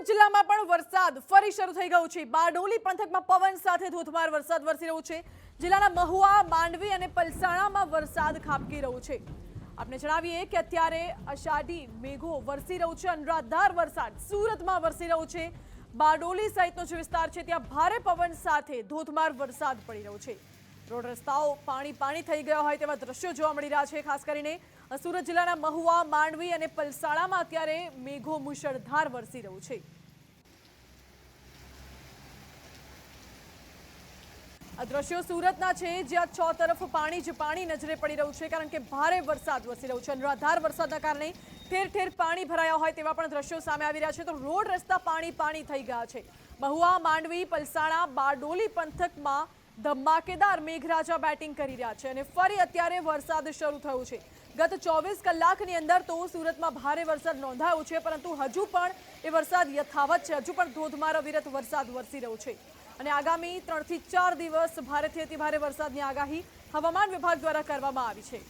સુરત જિલ્લામાં પણ વરસાદ ફરી શરૂ થઈ ગયો છે। બારડોલી પંથકમાં પવન સાથે ધોધમાર વરસાદ વરસી રહ્યો છે। જિલ્લાના મહુવા, માંડવી અને પલસાણામાં વરસાદ ખાબકી રહ્યો છે। આપણે જણાવીએ કે અત્યારે અષાઢી મેઘો વરસી રહ્યો છે। અનરાધાર વરસાદ સુરતમાં વરસી રહ્યો છે। બારડોલી સહિતનો જે વિસ્તાર છે ત્યાં ભારે પવન સાથે ધોધમાર વરસાદ પડી રહ્યો છે। રોડ રસ્તાઓ પાણી થઈ ગયા હોય તેવા દ્રશ્યો જોવા મળી રહ્યા છે। ખાસ કરીને સુરત જિલ્લાના મહુવા, માંડવી અને પલસાણામાં અત્યારે મેઘો મુશળધાર વરસી રહ્યું છે। આ દ્રશ્યો સુરતના છે, જ્યાં ચો તરફ પાણી જ પાણી નજરે પડી રહ્યું છે, કારણ કે ભારે વરસાદ વરસી રહ્યો છે। અનરાધાર વરસાદના કારણે ઠેર ઠેર પાણી ભરાયા હોય તેવા પણ દ્રશ્યો સામે આવી રહ્યા છે। તો રોડ રસ્તા પાણી થઈ ગયા છે। મહુવા, માંડવી, પલસાણા, બારડોલી પંથકમાં ધમાકેદાર મેઘરાજા બેટિંગ કરી રહ્યા છે અને ફરી અત્યારે વરસાદ શરૂ થયો છે। ગત 24 કલાકની અંદર તો સુરતમાં ભારે વરસાદ નોંધાયો છે, પરંતુ હજુ પણ એ વરસાદ યથાવત છે। હજુ પણ ધોધમાર અવિરત વરસાદ વરસી રહ્યો છે અને આગામી 3 થી 4 દિવસ ભારેથી અતિભારે વરસાદની આગાહી હવામાન વિભાગ દ્વારા કરવામાં આવી છે।